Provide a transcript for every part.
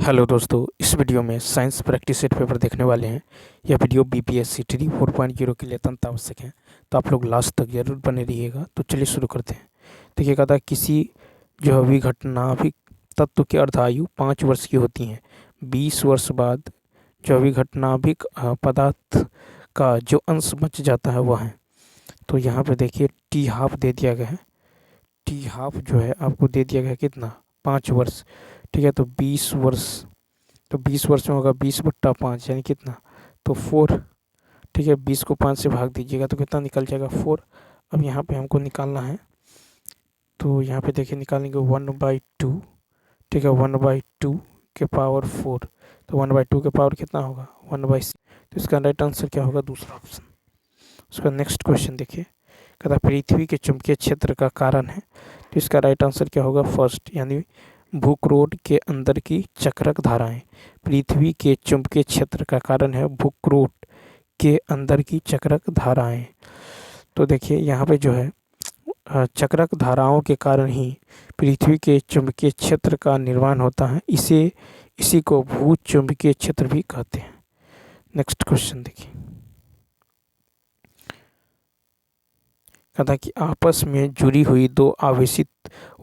Hello दोस्तों, इस video में साइंस प्रैक्टिस सेट पेपर देखने वाले हैं। यह वीडियो बीपीएससी टी 4.0 के लिए अत्यंत आवश्यक है, तो आप लोग लास्ट तक जरूर बने रहिएगा। तो चलिए शुरू करते हैं। देखिए, कहता है किसी जो अभिघटनाभिक तत्व की अर्धायु 5 वर्ष की होती है। 20 वर्ष बाद जो अभिघटनाभिक पदार्थ का जो अंश बच जाता है वह है। तो यहाँ पे देखिए टी हाफ दे दिया गया है। टी हाफ जो है आपको दे दिया गया है कितना, 5 वर्ष। ठीक है, तो 20 वर्ष, तो 20 वर्ष में होगा 20/5 यानी कितना, तो 4। ठीक है, 20 को 5 से भाग दीजिएगा तो कितना निकल जाएगा, 4। अब यहाँ पे हमको निकालना है, तो यहाँ पे देखिए निकालेंगे 1/2। ठीक है, 1/2 के पावर 4, तो 1/2 के पावर कितना होगा, 1/6। तो इसका राइट आंसर क्या होगा, दूसरा ऑप्शन। उसका नेक्स्ट क्वेश्चन देखिए, कहता पृथ्वी के चुंबकीय क्षेत्र का कारण है। तो इसका राइट आंसर क्या होगा, फर्स्ट, यानी भूक्रोड के अंदर की चक्रक धाराएं। पृथ्वी के चुंबकीय क्षेत्र का कारण है भूक्रोड के अंदर की चक्रक धाराएं। तो देखिए यहाँ पे जो है चक्रक धाराओं के कारण ही पृथ्वी के चुंबकीय क्षेत्र का निर्माण होता है। इसी को भू चुंबकीय क्षेत्र भी कहते हैं। नेक्स्ट क्वेश्चन देखिए, कहता कि आपस में जुड़ी हुई दो आवेशित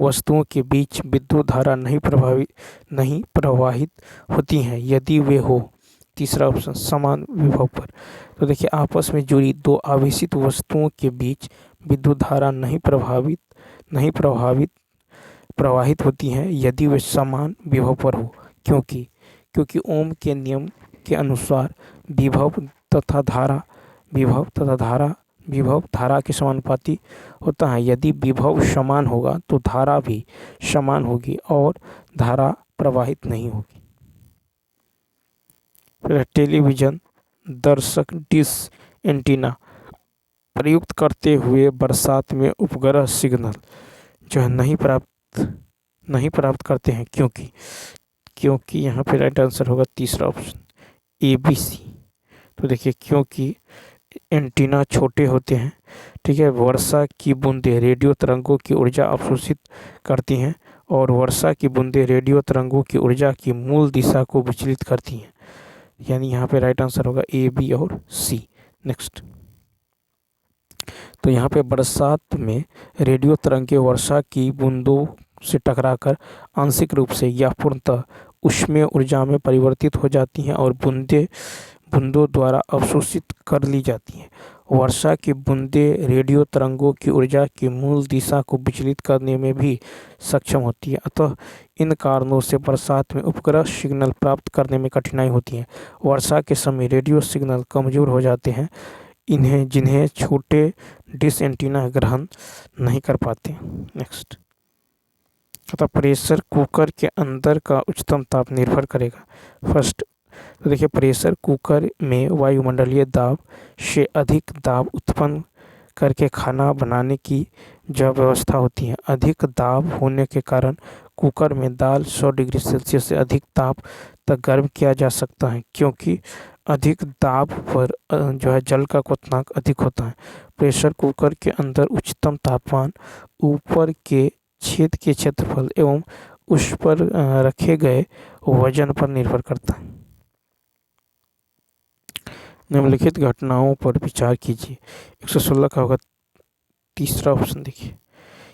वस्तुओं के बीच विद्युत धारा नहीं प्रवाहित होती हैं यदि वे हो, तीसरा ऑप्शन, समान विभव पर। तो देखिए आपस में जुड़ी दो आवेशित वस्तुओं के बीच विद्युत धारा नहीं प्रवाहित होती हैं यदि वे समान विभव पर हो। क्योंकि ओम के नियम के अनुसार विभव धारा के समानुपाती होता है। यदि विभव समान होगा तो धारा भी समान होगी और धारा प्रवाहित नहीं होगी। फिर टेलीविजन दर्शक डिश एंटीना प्रयुक्त करते हुए बरसात में उपग्रह सिग्नल जो है नहीं प्राप्त करते हैं क्योंकि यहाँ पे राइट आंसर होगा तीसरा ऑप्शन, ABC। तो देखिए क्योंकि एंटीना छोटे होते हैं। ठीक है, वर्षा की बूंदें रेडियो तरंगों की ऊर्जा अवशोषित करती हैं और वर्षा की बूंदें रेडियो तरंगों की ऊर्जा की मूल दिशा को विचलित करती हैं। यानी यहाँ पे राइट आंसर होगा A, B और C। नेक्स्ट, तो यहाँ पे बरसात में रेडियो तरंगें वर्षा की बूंदों से टकराकर आंशिक रूप से या पूर्णतः ऊष्मीय ऊर्जा में परिवर्तित हो जाती हैं और बूंदों द्वारा अवशोषित कर ली जाती हैं। वर्षा की बूंदें रेडियो तरंगों की ऊर्जा की मूल दिशा को विचलित करने में भी सक्षम होती है। अतः इन कारणों से बरसात में उपग्रह सिग्नल प्राप्त करने में कठिनाई होती है। वर्षा के समय रेडियो सिग्नल कमज़ोर हो जाते हैं, जिन्हें छोटे डिश एंटीना ग्रहण नहीं कर पाते। नेक्स्ट, तथा प्रेशर कुकर के अंदर का उच्चतम ताप निर्भर करेगा। फर्स्ट, तो देखिए प्रेशर कुकर में वायुमंडलीय दाब से अधिक दाब उत्पन्न करके खाना बनाने की जो व्यवस्था होती है। अधिक दाब होने के कारण कुकर में दाल 100 डिग्री सेल्सियस से अधिक ताप तक गर्म किया जा सकता है, क्योंकि अधिक दाब पर जो है जल का क्वथनांक अधिक होता है। प्रेशर कुकर के अंदर उच्चतम तापमान ऊपर के छेद के क्षेत्रफल एवं उस पर रखे गए वजन पर निर्भर करता है। निम्नलिखित घटनाओं पर विचार कीजिए। 116 का होगा तीसरा ऑप्शन देखिए,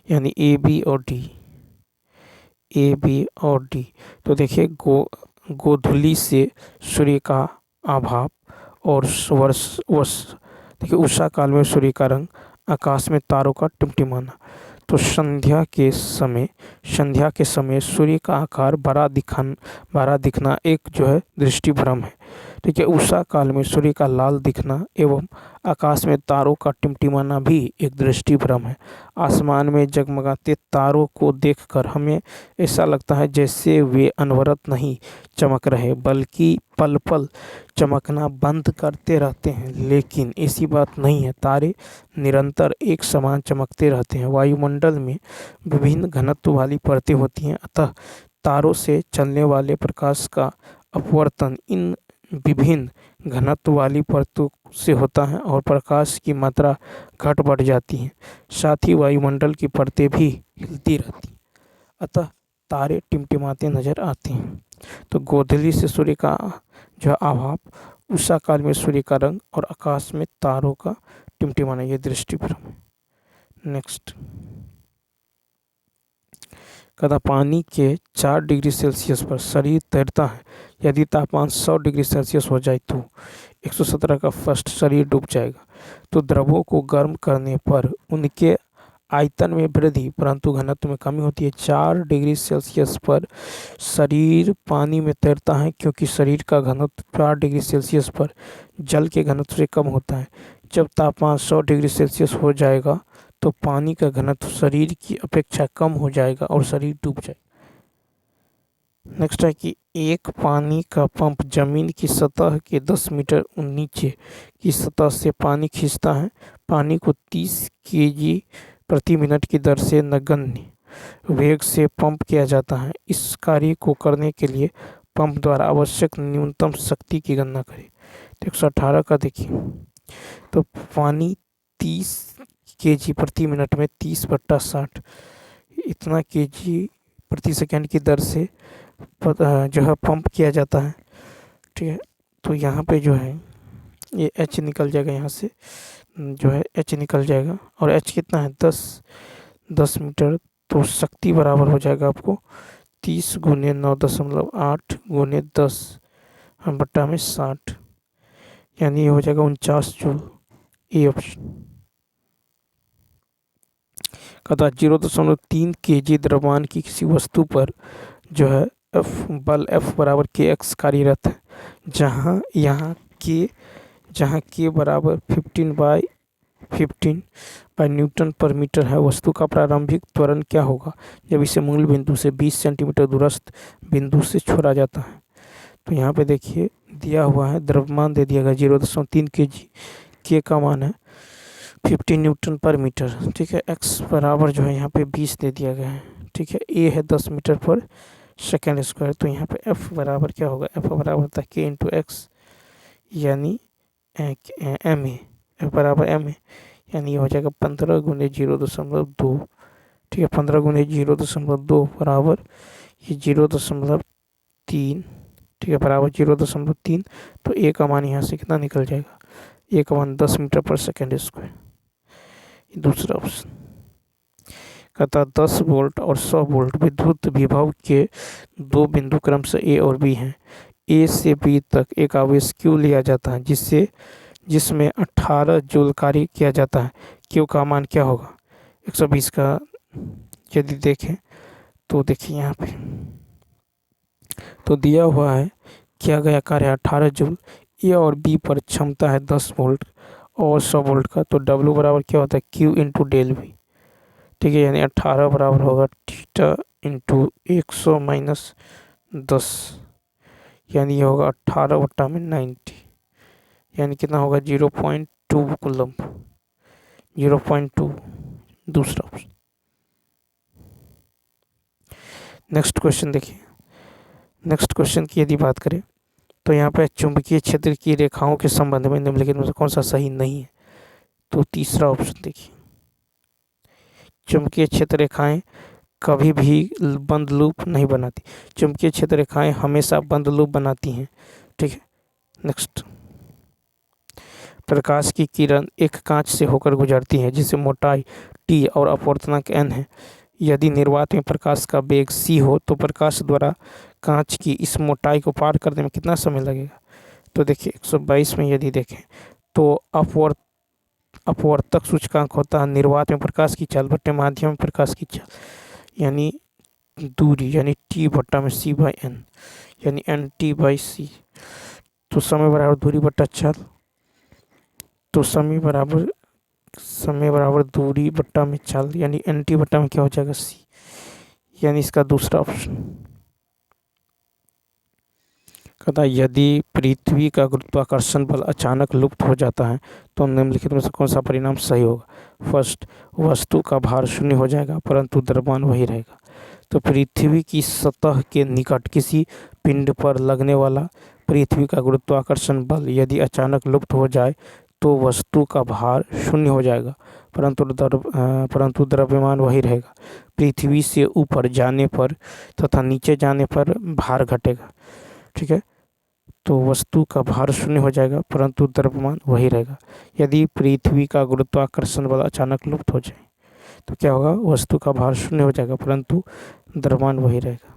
यानी A, B और D। तो देखिए गोधूली से सूर्य का आभाव और देखिए उषा काल में सूर्य का रंग, आकाश में तारों का टिमटिमाना। तो संध्या के समय सूर्य का आकार बड़ा दिखना एक जो है दृष्टि भ्रम है। ठीक है, उषा काल में सूर्य का लाल दिखना एवं आकाश में तारों का टिमटिमाना भी एक दृष्टि भ्रम है। आसमान में जगमगाते तारों को देखकर हमें ऐसा लगता है जैसे वे अनवरत नहीं चमक रहे बल्कि पल पल चमकना बंद करते रहते हैं, लेकिन ऐसी बात नहीं है। तारे निरंतर एक समान चमकते रहते हैं। वायुमंडल में विभिन्न घनत्व वाली परतें होती हैं, अतः तारों से चलने वाले प्रकाश का अपवर्तन इन विभिन्न घनत्व वाली परतों से होता है और प्रकाश की मात्रा घट बढ़ जाती है। साथ ही वायुमंडल की परतें भी हिलती रहती हैं, अतः तारे टिमटिमाते नजर आते हैं। तो गोधूली से सूर्य का जो है आभाव, उषा काल में सूर्य का रंग और आकाश में तारों का टिमटिमाना, ये दृष्टिभ्रम है। नेक्स्ट, कहता पानी के 4 डिग्री सेल्सियस पर शरीर तैरता है, यदि तापमान 100 डिग्री सेल्सियस हो जाए तो 117 का फर्स्ट शरीर डूब जाएगा। तो द्रवों को गर्म करने पर उनके आयतन में वृद्धि परंतु घनत्व में कमी होती है। 4 डिग्री सेल्सियस पर शरीर पानी में तैरता है क्योंकि शरीर का घनत्व 4 डिग्री सेल्सियस पर जल के घनत्व से कम होता है। जब तापमान 100 डिग्री सेल्सियस हो जाएगा तो पानी का घनत्व शरीर की अपेक्षा कम हो जाएगा और शरीर डूब जाएगा। नेक्स्ट है कि एक पानी का पंप जमीन की सतह के 10 मीटर नीचे की सतह से पानी खींचता है। पानी को 30 केजी प्रति मिनट की दर से नगण्य वेग से पंप किया जाता है। इस कार्य को करने के लिए पंप द्वारा आवश्यक न्यूनतम शक्ति की गणना करें। तो 118 का देखिए, तो पानी 30 केजी प्रति मिनट में 30/60 इतना केजी प्रति सेकंड की दर से जो है पंप किया जाता है। ठीक है, तो यहाँ पे जो है ये एच निकल जाएगा, यहाँ से जो है एच निकल जाएगा और एच कितना है 10 मीटर। तो शक्ति बराबर हो जाएगा आपको 30 × 9.8 × 10/60, यानी ये हो जाएगा 49 जूल। A option. कहता 0.3 केजी द्रव्यमान की किसी वस्तु पर जो है बल F बराबर kx कार्यरत है, जहाँ के बराबर 15/15 न्यूटन पर मीटर है। वस्तु का प्रारंभिक त्वरण क्या होगा जब इसे मूल बिंदु से 20 सेंटीमीटर दूरस्थ बिंदु से छोड़ा जाता है। तो यहाँ पे देखिए दिया हुआ है, द्रव्यमान दे दिया गया 0.3 केजी, के का मान है 15 न्यूटन पर मीटर। ठीक है, x बराबर जो है यहाँ पे 20 दे दिया गया है। ठीक है, a है 10 मीटर पर सेकेंड स्क्वायर। तो यहाँ पे f बराबर क्या होगा, f बराबर होता है k × x यानी m ए, f बराबर m ए, यानी ये हो जाएगा 15 × 0.2। ठीक है, 15 × 0.2 बराबर ये 0.3। ठीक है, बराबर 0.3। तो a का मान यहाँ से कितना निकल जाएगा, a का मान 10 मीटर पर सेकेंड स्क्वायर। दूसरा ऑप्शन। कहता 10 वोल्ट और 100 वोल्ट विद्युत विभव के 2 बिंदु क्रमशः ए और बी हैं। ए से बी तक एक आवेश Q लिया जाता है जिसमें 18 जूल कार्य किया जाता है। Q का मान क्या होगा 120 का। यदि देखें तो देखिए यहाँ पे तो दिया हुआ है किया गया कार्य 18 जूल। ए और बी पर क्षमता है 10 वोल्ट और 100 वोल्ट का। तो W बराबर क्या होता है Q × डेल V। ठीक है, यानी 18 बराबर होगा थीटा × 100 - 10, यानी ये होगा 18/90, यानी कितना होगा 0.2 कूलम, 0.2। दूसरा ऑप्शन। नेक्स्ट क्वेश्चन देखिए, नेक्स्ट क्वेश्चन की यदि बात करें तो यहाँ पे चुंबकीय क्षेत्र की रेखाओं के संबंध में निम्नलिखित में से कौन सा सही नहीं है। तो तीसरा ऑप्शन देखिए, चुंबकीय क्षेत्र रेखाएं कभी भी बंद लूप नहीं बनाती, चुंबकीय क्षेत्र रेखाएं हमेशा बंद लूप बनाती हैं। ठीक है, नेक्स्ट। प्रकाश की किरण एक कांच से होकर गुजरती है जिसे मोटाई t और अपवर्तनांक n है। यदि निर्वात में प्रकाश का वेग c हो तो प्रकाश द्वारा कांच की इस मोटाई को पार करने में कितना समय लगेगा। तो देखिए 122 में यदि देखें तो अपवर्तक सूचकांक होता है निर्वात में प्रकाश की चाल बटे माध्यम में प्रकाश की चाल, यानी दूरी, यानी t/c/n, यानी nt/c। तो समय बराबर दूरी बटा चाल, तो समय बराबर दूरी बट्टा में चाल, यानी nt बट्टा में क्या हो जाएगा c, यानी इसका दूसरा ऑप्शन। कहता यदि पृथ्वी का गुरुत्वाकर्षण बल अचानक लुप्त हो जाता है तो निम्नलिखित में से कौन सा परिणाम सही होगा। फर्स्ट, वस्तु का भार शून्य हो जाएगा परंतु द्रव्यमान वही रहेगा। तो पृथ्वी की सतह के निकट किसी पिंड पर लगने वाला पृथ्वी का गुरुत्वाकर्षण बल यदि अचानक लुप्त हो जाए तो वस्तु का भार शून्य हो जाएगा परंतु द्रव्यमान वही रहेगा। पृथ्वी से ऊपर जाने पर तथा नीचे जाने पर भार घटेगा। ठीक है, तो वस्तु का भार शून्य हो जाएगा परंतु द्रव्यमान वही रहेगा। यदि पृथ्वी का गुरुत्वाकर्षण बल अचानक लुप्त हो जाए तो क्या होगा, वस्तु का भार शून्य हो जाएगा परंतु द्रव्यमान वही रहेगा।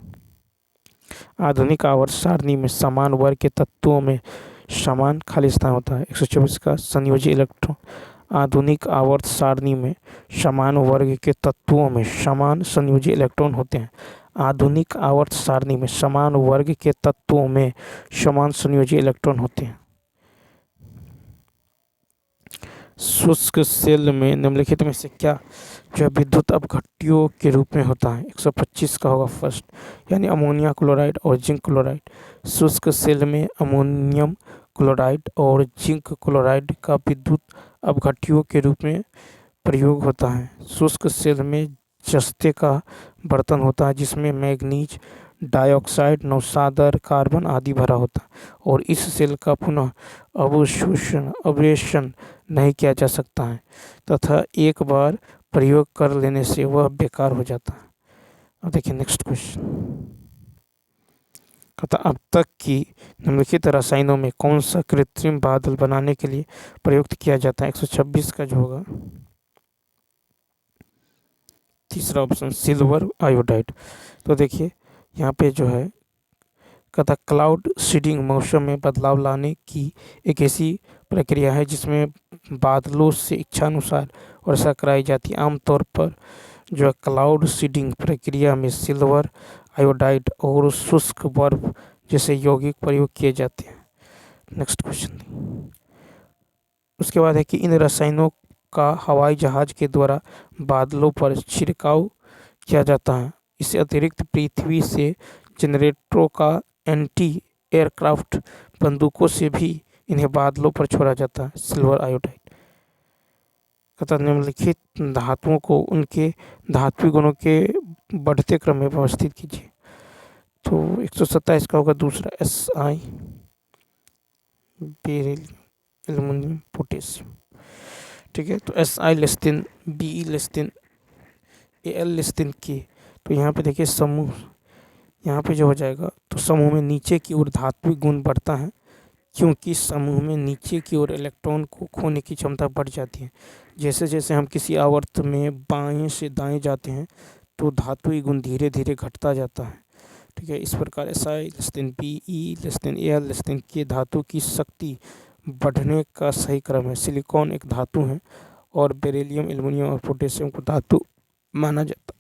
आधुनिक आवर्त सारणी में समान वर्ग के तत्वों में समान खाली स्थान होता है। 124 का संयोजी इलेक्ट्रॉन। आधुनिक आवर्त सारणी में समान वर्ग के तत्वों में समान संयोजी इलेक्ट्रॉन होते हैं। आधुनिक आवर्त सारणी में समान वर्ग के तत्वों में समान संयोजी इलेक्ट्रॉन होते हैं। शुष्क सेल में निम्नलिखित में से क्या जो है विद्युत अपघट्यों के रूप में होता है। 125 का होगा फर्स्ट, यानी अमोनिया क्लोराइड और जिंक क्लोराइड। शुष्क सेल में अमोनियम क्लोराइड और जिंक क्लोराइड का विद्युत अपघट्यों के रूप में प्रयोग होता है। शुष्क सेल में जस्ते का बर्तन होता है जिसमें मैग्नीज डाइऑक्साइड, नौशादर, कार्बन आदि भरा होता है और इस सेल का पुनः अवशोषण नहीं किया जा सकता है तथा एक बार प्रयोग कर लेने से वह बेकार हो जाता है। अब देखिए नेक्स्ट क्वेश्चन, कहता अब तक की निम्नलिखित रसायनों में कौन सा कृत्रिम बादल बनाने के लिए प्रयुक्त किया जाता है। 126 का जो होगा तीसरा ऑप्शन सिल्वर आयोडाइड। तो देखिए यहाँ पे जो है कहता क्लाउड सीडिंग मौसम में बदलाव लाने की एक ऐसी प्रक्रिया है जिसमें बादलों से इच्छानुसार वर्षा कराई जाती है। आमतौर पर जो है क्लाउड सीडिंग प्रक्रिया में सिल्वर आयोडाइड और शुष्क बर्फ जैसे यौगिक प्रयोग किए जाते हैं। नेक्स्ट क्वेश्चन, उसके बाद है कि इन रसायनों का हवाई जहाज के द्वारा बादलों पर छिड़काव किया जाता है। इससे अतिरिक्त पृथ्वी से जनरेटरों का एंटी एयरक्राफ्ट बंदूकों से भी इन्हें बादलों पर छोड़ा जाता है। Silver iodide. कहता निम्नलिखित धातुओं को उनके धात्विक गुणों के बढ़ते क्रम में व्यवस्थित कीजिए। तो 127 का होगा दूसरा SI, बेरिलियम, एल्युमिनियम, पोटेशियम। ठीक है, तो SI less than BE less than AL less than K। तो यहाँ पे देखिए समूह, यहाँ पे जो हो जाएगा तो समूह में नीचे की ओर धात्विक गुण बढ़ता है क्योंकि समूह में नीचे की ओर इलेक्ट्रॉन को खोने की क्षमता बढ़ जाती है। जैसे जैसे हम किसी आवर्त में बाएं से दाएं जाते हैं तो धात्विक गुण धीरे धीरे घटता जाता है। ठीक है, इस प्रकार SI less than BE less than AL less than K धातु की शक्ति बढ़ने का सही क्रम है। सिलिकॉन एक धातु है और बेरिलियम, एल्युमिनियम और पोटेशियम को धातु माना जाता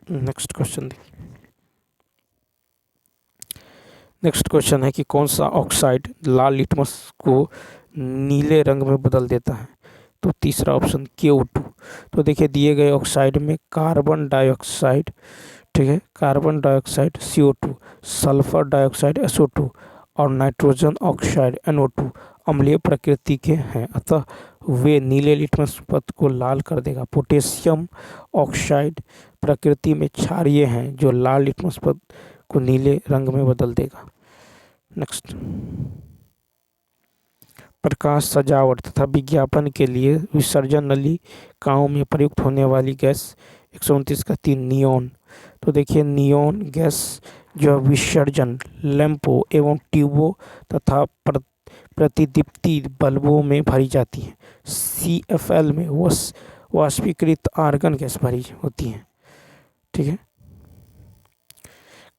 है। नेक्स्ट क्वेश्चन देखिए, नेक्स्ट क्वेश्चन है कि कौन सा ऑक्साइड लाल लिटमस को नीले रंग में बदल देता है। तो तीसरा ऑप्शन CO2। तो देखिए दिए गए ऑक्साइड में कार्बन डाइऑक्साइड, ठीक है, carbon dioxide CO2, sulphur dioxide SO2 और नाइट्रोजन ऑक्साइड NO2 अम्लीय प्रकृति के हैं, अतः वे नीले लिटमस पथ को लाल कर देगा। पोटेशियम ऑक्साइड प्रकृति में क्षारीय हैं जो लाल लिटमस पथ को नीले रंग में बदल देगा। नेक्स्ट, प्रकाश सजावट तथा विज्ञापन के लिए विसर्जन नलिकाओं में प्रयुक्त होने वाली गैस 129 का 3 नियॉन। तो देखिए नियॉन गैस जो विसर्जन लैंपों एवं ट्यूबों तथा प्रतिदीप्ति बल्बों में भरी जाती है। CFL में वाष्पीकृत आर्गन गैस भरी होती है। ठीक है,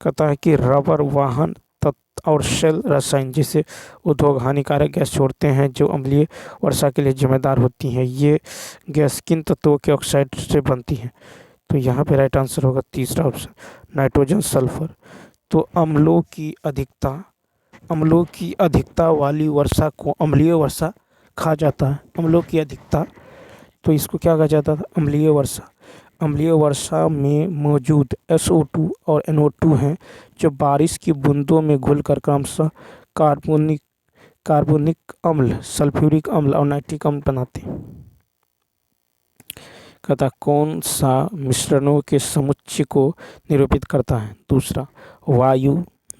कहता है कि रबर, वाहन और सेल रसायन जैसे उद्योग हानिकारक गैस छोड़ते हैं जो अम्लीय वर्षा के लिए जिम्मेदार होती हैं। ये गैस किन तत्वों के ऑक्साइड से बनती है। तो यहाँ पे राइट आंसर होगा तीसरा ऑप्शन, नाइट्रोजन, सल्फर। तो अम्लों की अधिकता वाली वर्षा को अम्लीय वर्षा कहा जाता है। अम्लों की अधिकता, तो इसको क्या कहा जाता था, अम्लीय वर्षा। अम्लीय वर्षा में मौजूद SO2 और NO2 हैं जो बारिश की बूंदों में घुलकर क्रमशः कार्बोनिक अम्ल, सल्फ्यूरिक अम्ल और नाइट्रिक अम्ल बनाते हैं। कहता कौन सा मिश्रणों के समुच्चय को निरूपित करता है। दूसरा, वायु,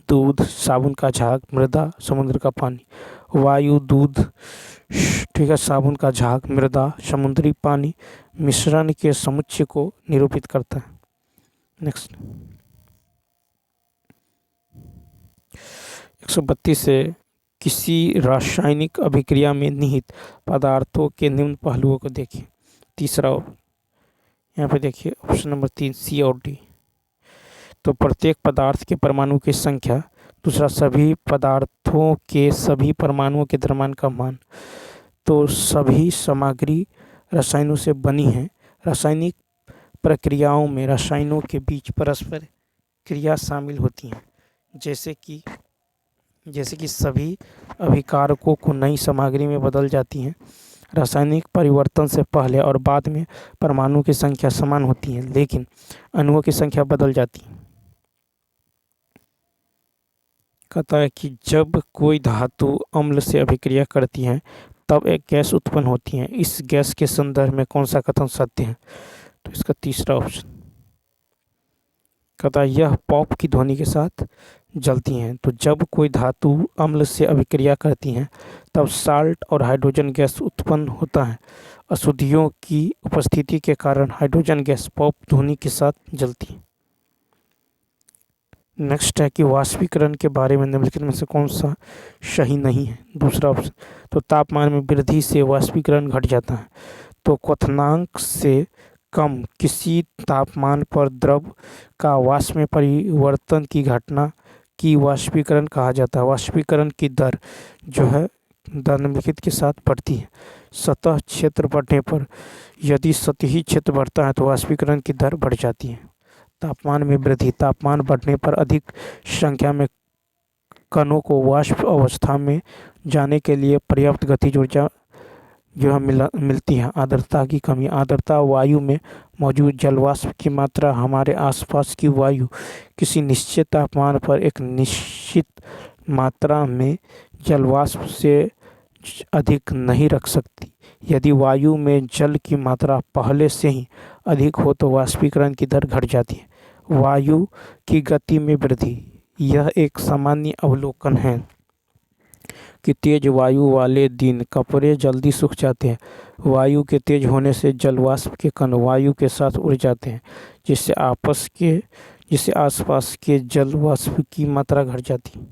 दूध, साबुन का झाग, मृदा, समुद्र का पानी। वायु, दूध, ठीक है, साबुन का झाग, मृदा, समुद्री पानी मिश्रण के समुच्चय को निरूपित करता है। नेक्स्ट 132 से किसी रासायनिक अभिक्रिया में निहित पदार्थों के निम्न पहलुओं को देखिए। तीसरा यहाँ पे देखिए ऑप्शन नंबर 3 सी और डी। तो प्रत्येक पदार्थ के परमाणु की संख्या, दूसरा सभी पदार्थों के सभी परमाणुओं के द्रव्यमान का मान। तो सभी सामग्री रसायनों से बनी है। रासायनिक प्रक्रियाओं में रसायनों के बीच परस्पर क्रिया शामिल होती हैं, जैसे कि सभी अभिकारकों को नई सामग्री में बदल जाती हैं। रासायनिक परिवर्तन से पहले और बाद में परमाणुओं की संख्या समान होती है, लेकिन अणुओं की संख्या बदल जाती है। कहता है कि जब कोई धातु अम्ल से अभिक्रिया करती है तब एक गैस उत्पन्न होती है। इस गैस के संदर्भ में कौन सा कथन सत्य है? तो इसका तीसरा ऑप्शन। कहता है यह पॉप की ध्वनि के साथ जलती हैं। तो जब कोई धातु अम्ल से अभिक्रिया करती है तब साल्ट और हाइड्रोजन गैस उत्पन्न होता है। अशुद्धियों की उपस्थिति के कारण हाइड्रोजन गैस पॉप ध्वनि के साथ जलती है। नेक्स्ट है कि वाष्पीकरण के बारे में निम्नलिखित में से कौन सा सही नहीं है? दूसरा ऑप्शन। तो तापमान में वृद्धि से वाष्पीकरण घट जाता है। तो क्वथनांक से कम किसी तापमान पर द्रव का वाष्प में परिवर्तन की घटना की वाष्पीकरण कहा जाता है। वाष्पीकरण की दर जो है निम्नलिखित के साथ बढ़ती है। सतह क्षेत्र बढ़ने पर, यदि सतही क्षेत्र बढ़ता है तो वाष्पीकरण की दर बढ़ जाती है। तापमान में वृद्धि, तापमान बढ़ने पर अधिक संख्या में कणों को वाष्प अवस्था में जाने के लिए पर्याप्त गतिज ऊर्जा जो है मिलती है। आर्द्रता की कमी, आर्द्रता वायु में मौजूद जलवाष्प की मात्रा हमारे आसपास की वायु किसी निश्चित तापमान पर एक निश्चित मात्रा में जलवाष्प से अधिक नहीं रख सकती। यदि वायु में जल की मात्रा पहले से ही अधिक हो तो वाष्पीकरण की दर घट जाती है। वायु की गति में वृद्धि, यह एक सामान्य अवलोकन है कि तेज वायु वाले दिन कपड़े जल्दी सूख जाते हैं। वायु के तेज होने से जलवाष्प के कण वायु के साथ उड़ जाते हैं, जिससे आसपास के जलवाष्प की मात्रा घट जाती है।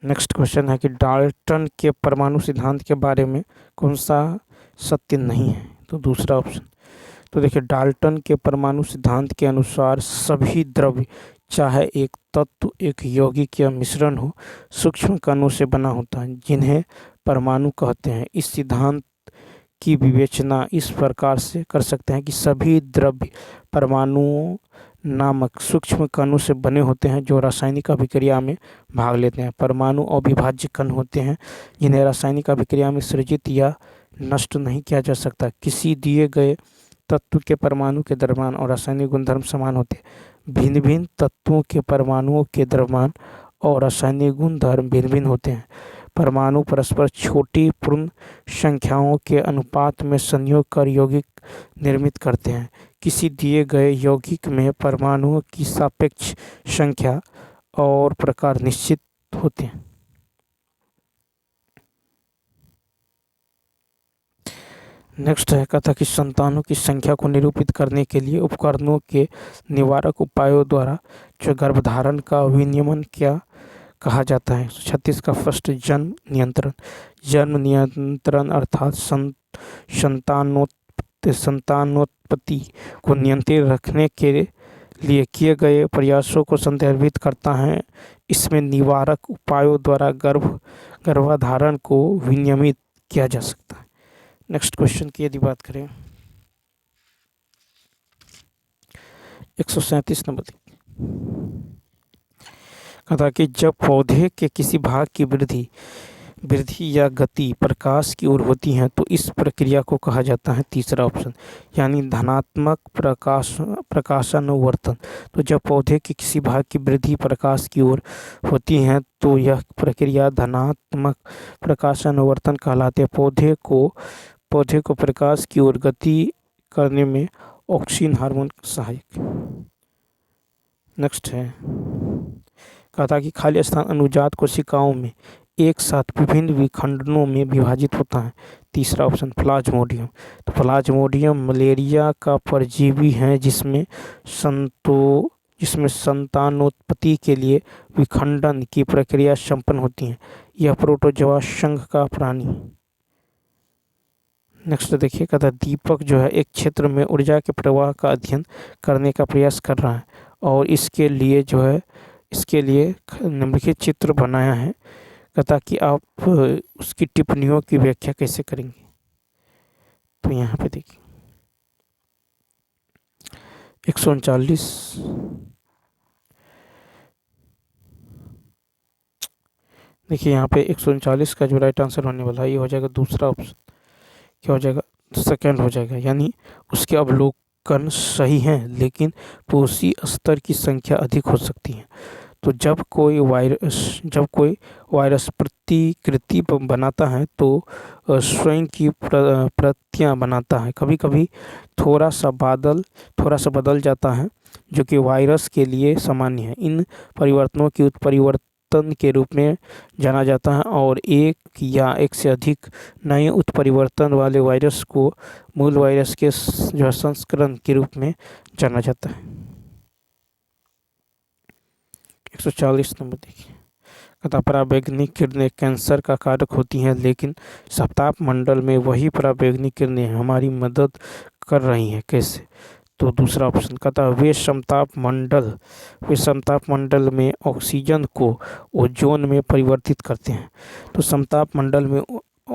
नेक्स्ट क्वेश्चन है कि डाल्टन के परमाणु सिद्धांत के बारे में कौन सा सत्य नहीं है? तो दूसरा ऑप्शन। तो देखिए डाल्टन के परमाणु सिद्धांत के अनुसार सभी द्रव्य, चाहे एक तत्व, एक यौगिक या मिश्रण हो, सूक्ष्म कणों से बना होता है, जिन्हें परमाणु कहते हैं। इस सिद्धांत की विवेचना इस प्रकार से कर सकते हैं कि सभी द्रव्य परमाणुओं नामक सूक्ष्म कणों से बने होते हैं जो रासायनिक अभिक्रिया में भाग लेते हैं। परमाणु अविभाज्य कण होते हैं जिन्हें रासायनिक अभिक्रिया में सृजित या नष्ट नहीं किया जा सकता। किसी दिए गए तत्व के परमाणु के द्रव्यमान और रासायनिक गुणधर्म समान होते हैं। भिन्न भिन्न तत्वों के परमाणुओं के द्रव्यमान और रासायनिक गुणधर्म भिन्न भिन्न होते हैं। परमाणु परस्पर छोटी पूर्ण संख्याओं के अनुपात में संयोग कर यौगिक निर्मित करते हैं। किसी दिए गए यौगिक में परमाणुओं की सापेक्ष संख्या और प्रकार निश्चित होते हैं। नेक्स्ट है कहता कि संतानों की संख्या को निरूपित करने के लिए उपकरणों के निवारक उपायों द्वारा जो गर्भधारण का विनियमन क्या कहा जाता है? 36 का फर्स्ट, जन्म नियंत्रण। जन्म नियंत्रण अर्थात संतानोत्पत्ति को नियंत्रित रखने के लिए किए गए प्रयासों को संदर्भित करता है। इसमें निवारक उपायों द्वारा गर्भधारण को विनियमित किया जा सकता है। नेक्स्ट क्वेश्चन की यदि बात करें 137 नंबर, कहता कि जब पौधे के किसी भाग की वृद्धि या गति प्रकाश की ओर होती है तो इस प्रक्रिया को कहा जाता है, तीसरा ऑप्शन, यानी धनात्मक प्रकाशानुवर्तन। तो जब पौधे के किसी भाग की वृद्धि प्रकाश की ओर होती है तो यह प्रक्रिया धनात्मक प्रकाशानुवर्तन कहलाते हैं। पौधे को प्रकाश की ओर गति करने में ऑक्सीन हार्मोन सहायक। नेक्स्ट है कहा था कि खाली स्थान अनुजात कोशिकाओं में एक साथ विभिन्न विखंडनों में विभाजित होता है। तीसरा ऑप्शन प्लाज्मोडियम। तो प्लाज्मोडियम मलेरिया का परजीवी है जिसमें संतानोत्पत्ति के लिए विखंडन की प्रक्रिया संपन्न होती है। यह प्रोटोजोआ संघ का प्राणी। नेक्स्ट देखिए, कहता दीपक जो है एक क्षेत्र में ऊर्जा के प्रवाह का अध्ययन करने का प्रयास कर रहा है और इसके लिए निम्नलिखित चित्र बनाया है। कहता कि आप उसकी टिप्पणियों की व्याख्या कैसे करेंगे। तो यहाँ पे देखिए 139 देखिए यहाँ पे 139 का जो राइट आंसर होने वाला है ये हो जाएगा दूसरा ऑप्शन। क्या हो जाएगा? सेकंड हो जाएगा। यानी उसके अवलोकन सही हैं लेकिन पोषी स्तर की संख्या अधिक हो सकती है। तो जब कोई वायरस प्रतिकृति बनाता है तो स्वयं की प्रतियां बनाता है। कभी कभी थोड़ा सा बदल जाता है जो कि वायरस के लिए सामान्य है। इन परिवर्तनों की उत्परिवर्तन के रूप में जाना जाता है और एक या एक से अधिक नए उत्परिवर्तन वाले वायरस को मूल वायरस के जो संस्करण के रूप में जाना जाता है। 140 नंबर देखिए, कहता पराबैंगनी किरणें कैंसर का कारक होती हैं लेकिन सप्ताप मंडल में वही पराबैंगनी किरणें हमारी मदद कर रही हैं। कैसे? तो दूसरा ऑप्शन कहता वे समताप मंडल में ऑक्सीजन को ओजोन में परिवर्तित करते हैं। तो समताप मंडल में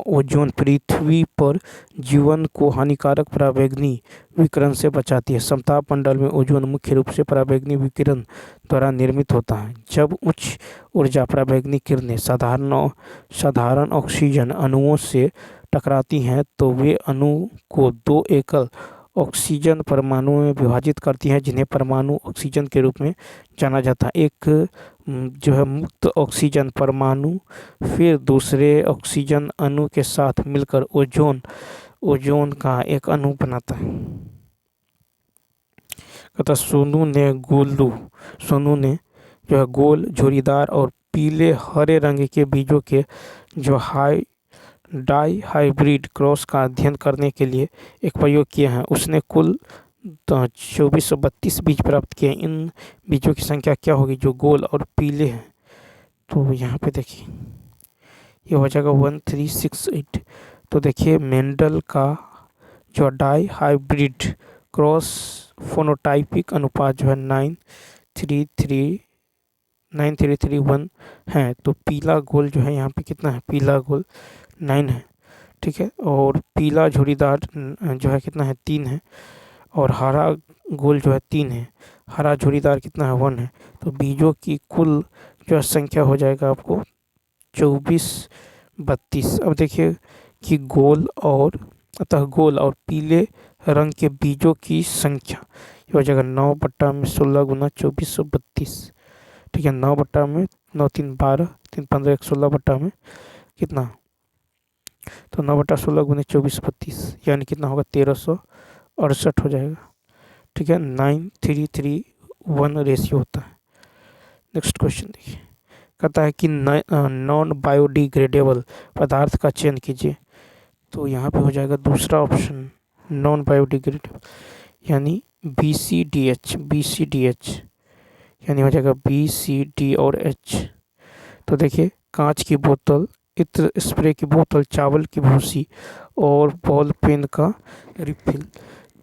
ओजोन पृथ्वी पर जीवन को हानिकारक पराबैंगनी विकिरण से बचाती है। समताप मंडल में ओजोन मुख्य रूप से पराबैंगनी विकिरण द्वारा निर्मित होता है। जब उच्च ऊर्जा पराबैंगनी किरणें साधारण ऑक्सीजन अणुओं से टकराती हैं तो वे अणु को दो एकल ऑक्सीजन परमाणुओं में विभाजित करती हैं जिन्हें परमाणु ऑक्सीजन के रूप में जाना जाता है। एक जो है मुक्त ऑक्सीजन परमाणु फिर दूसरे ऑक्सीजन अणु के साथ मिलकर ओजोन का एक अणु बनाता है। कहता सोनू ने जो है गोल झुर्रीदार और पीले हरे रंग के बीजों के जो डाई हाइब्रिड क्रॉस का अध्ययन करने के लिए एक प्रयोग किया है। उसने कुल 2432 बीज प्राप्त किए। इन बीजों की संख्या क्या होगी जो गोल और पीले हैं? तो यहाँ पे देखिए ये हो जाएगा 1368। तो देखिए मेंडल का जो डाई हाइब्रिड क्रॉस फोनोटाइपिक अनुपात जो है 93331 है। तो पीला गोल जो है यहाँ पे कितना है? पीला गोल 9 है, ठीक है। और पीला झुर्रीदार जो है कितना है? 3 है। और हरा गोल जो है 3 है। हरा झुर्रीदार कितना है? 1 है। तो बीजों की कुल जो संख्या हो जाएगा आपको 2432। अब देखिए कि गोल और पीले रंग के बीजों की संख्या हो जाएगा 9/16 गुना 2432, ठीक है। 9/9 3 12 3 15 16 बट्टा में कितना? तो 9/16 गुना 2432 यानी कितना होगा? 1368 हो जाएगा, ठीक है। 9331 रेशियो होता है। नेक्स्ट क्वेश्चन देखिए, कहता है कि नॉन बायोडिग्रेडेबल पदार्थ का चयन कीजिए। तो यहाँ पे हो जाएगा दूसरा ऑप्शन नॉन बायोडिग्रेडेबल यानी BCDH यानी हो जाएगा BCD और H। तो देखिए कांच की बोतल, इत्र स्प्रे की बोतल, चावल की भूसी और बॉल पेन का रिफिल।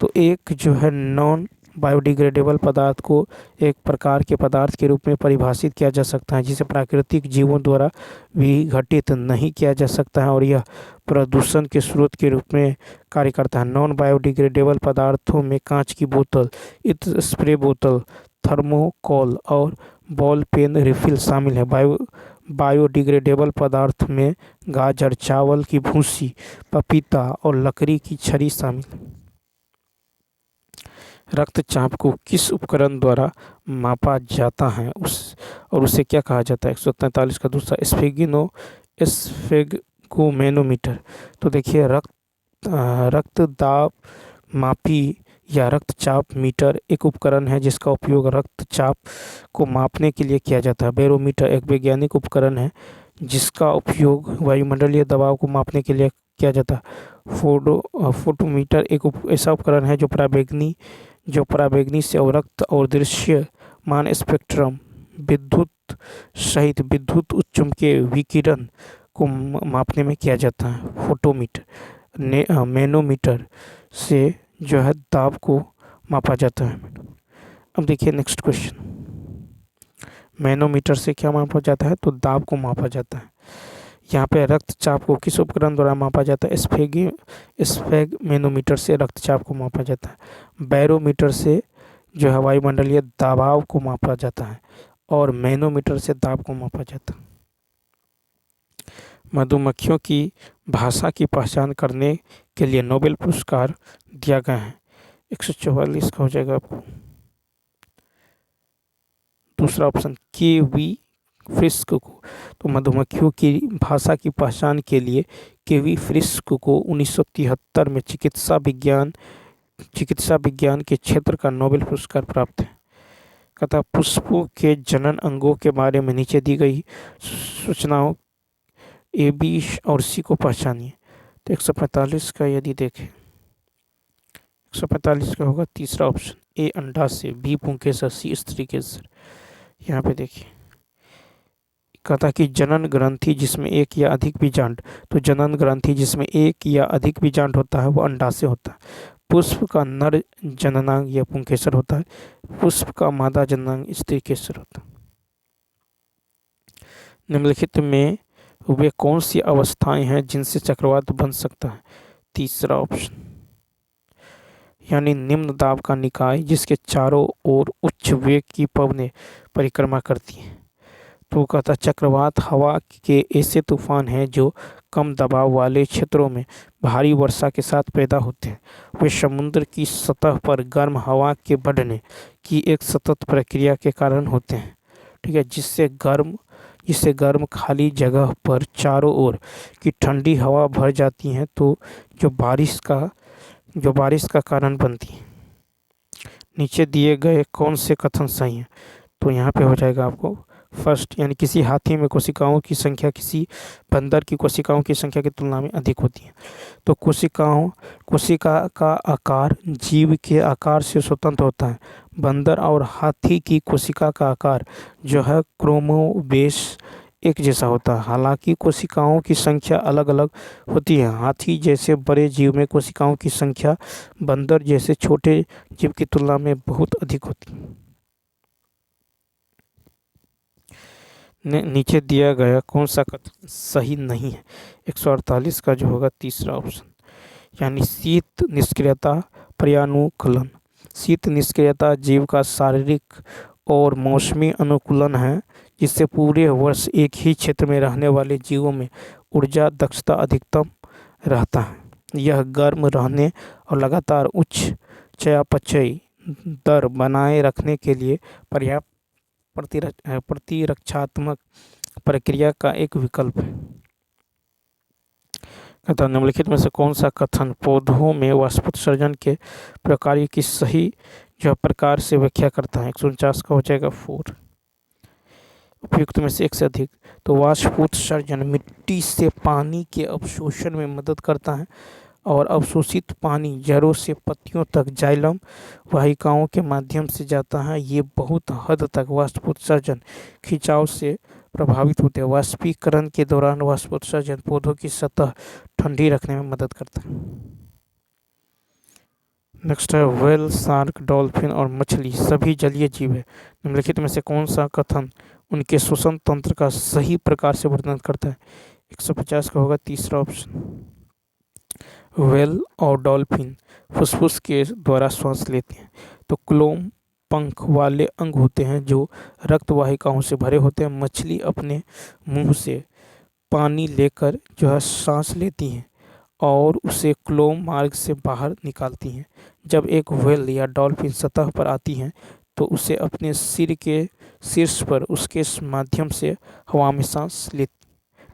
तो एक जो है नॉन बायोडिग्रेडेबल पदार्थ को एक प्रकार के पदार्थ के रूप में परिभाषित किया जा सकता है जिसे प्राकृतिक जीवों द्वारा विघटित नहीं किया जा सकता है और यह प्रदूषण के स्रोत के रूप में कार्य करता है। नॉन बायोडिग्रेडेबल पदार्थों में कांच की बोतल, इत्र स्प्रे बोतल, थर्मोकोल और बॉल पेन रिफिल शामिल है। बायोडिग्रेडेबल पदार्थ में गाजर, चावल की भूसी, पपीता और लकड़ी की छड़ी शामिल है। रक्तचाप को किस उपकरण द्वारा मापा जाता है उसे क्या कहा जाता है? 143 का दूसरा स्फेगोमेनोमीटर। तो देखिए रक्त दाब मापी या रक्तचाप मीटर एक उपकरण है जिसका उपयोग रक्तचाप को मापने के लिए किया जाता है। बैरोमीटर एक वैज्ञानिक उपकरण है जिसका उपयोग वायुमंडलीय दबाव को मापने के लिए किया जाता है। फोटोमीटर एक ऐसा उपकरण है जो पराबैंगनी से अवरक्त और दृश्यमान स्पेक्ट्रम विद्युत सहित विद्युत उच्चुम्बकीय विकिरण को मापने में किया जाता है। फोटोमीटर मैनोमीटर से जो है दाब को मापा जाता है। अब देखिए नेक्स्ट क्वेश्चन, मैनोमीटर से क्या मापा जाता है? तो दाब को मापा जाता है। यहाँ पे रक्तचाप को किस उपकरण द्वारा मापा जाता है? स्फेग मैनोमीटर से रक्तचाप को मापा जाता है। बैरोमीटर से जो है वायुमंडलीय दबाव को मापा जाता है और मैनोमीटर से दाब को मापा जाता है। मधुमक्खियों की भाषा की पहचान करने के लिए नोबेल पुरस्कार दिया गया है। 144 का हो जाएगा आपको दूसरा ऑप्शन केवी फ्रिस्क को। तो मधुमक्खियों की भाषा की पहचान के लिए केवी फ्रिस्क को 1973 में चिकित्सा विज्ञान के क्षेत्र का नोबेल पुरस्कार प्राप्त है। कहता पुष्पों के जनन अंगों के बारे में नीचे दी गई सूचनाओं ए, बी और सी को पहचानिए। तो 145 का यदि देखें 145 का होगा तीसरा ऑप्शन ए अंडा से, बी पुंकेसर, सी स्त्री केसर। यहाँ पे देखिए कहता कि जनन ग्रंथि जिसमें एक या अधिक बीजांड, तो जनन ग्रंथि जिसमें एक या अधिक बीजांड होता है वो अंडा से होता है। पुष्प का नर जननांग या पुंकेसर होता है, पुष्प का मादा जननांग स्त्री केसर होता है। निम्नलिखित में वे कौन सी अवस्थाएं हैं जिनसे चक्रवात बन सकता है? तीसरा ऑप्शन यानी निम्न दाब का निकाय जिसके चारों ओर उच्च वेग की पवनें परिक्रमा करती हैं। तो कहता चक्रवात हवा के ऐसे तूफान हैं जो कम दबाव वाले क्षेत्रों में भारी वर्षा के साथ पैदा होते हैं। वे समुद्र की सतह पर गर्म हवा के बढ़ने की एक सतत प्रक्रिया के कारण होते हैं। ठीक है, जिससे गर्म खाली जगह पर चारों ओर की ठंडी हवा भर जाती हैं तो जो बारिश का कारण बनती है। नीचे दिए गए कौन से कथन सही हैं? तो यहाँ पे हो जाएगा आपको फर्स्ट, यानी किसी हाथी में कोशिकाओं की संख्या किसी बंदर की कोशिकाओं की संख्या की तुलना में अधिक होती है। तो कोशिका का आकार जीव के आकार से स्वतंत्र होता है। बंदर और हाथी की कोशिका का आकार जो है क्रोमोसोम एक जैसा होता है, हालांकि कोशिकाओं की संख्या अलग अलग होती है। हाथी जैसे बड़े जीव में कोशिकाओं की संख्या बंदर जैसे छोटे जीव की तुलना में बहुत अधिक होती है। नीचे दिया गया कौन सा कथन सही नहीं है? 148 का जो होगा तीसरा ऑप्शन, यानी शीत निष्क्रियता पर्यानुकूलन। शीत निष्क्रियता जीव का शारीरिक और मौसमी अनुकूलन है जिससे पूरे वर्ष एक ही क्षेत्र में रहने वाले जीवों में ऊर्जा दक्षता अधिकतम रहता है। यह गर्म रहने और लगातार उच्च चयापचय दर बनाए रखने के लिए पर्याप्त प्रतिरक्षात्मक प्रक्रिया का एक विकल्प है। कहता निम्नलिखित में से कौन सा कथन पौधों में वाष्पोत्सर्जन के प्रकार की सही जो प्रकार से व्याख्या करता है? 149 का हो जाएगा 4, उपयुक्त में से एक से अधिक। तो वाष्पोत्सर्जन मिट्टी से पानी के अवशोषण में मदद करता है और अवशोषित पानी जड़ों से पत्तियों तक जाइलम वाहिकाओं के माध्यम से जाता है। ये बहुत हद तक वाष्पोत्सर्जन खिंचाव से प्रभावित होते हैं। वाष्पीकरण के दौरान वाष्पोत्सर्जन पौधों की सतह ठंडी रखने में मदद करता है। नेक्स्ट है व्हेल, शार्क, डॉल्फिन और मछली सभी जलीय जीव है। निम्नलिखित में से कौन सा कथन उनके श्वसन तंत्र का सही प्रकार से वर्णन करता है? 150 का होगा तीसरा ऑप्शन। व्हेल और डॉल्फिन फुसफुस के द्वारा श्वास लेते हैं। तो क्लोम पंख वाले अंग होते हैं जो रक्त वाहिकाओं से भरे होते हैं। मछली अपने मुंह से पानी लेकर जो है सांस लेती हैं और उसे क्लोम मार्ग से बाहर निकालती हैं। जब एक व्हेल या डॉल्फिन सतह पर आती हैं तो उसे अपने सिर के शीर्ष पर उसके माध्यम से हवा में सांस लेती।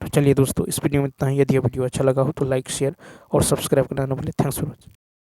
तो चलिए दोस्तों, इस वीडियो में इतना ही। यदि यह वीडियो अच्छा लगा हो तो लाइक, शेयर और सब्सक्राइब करना न भूलें। Thanks for watching.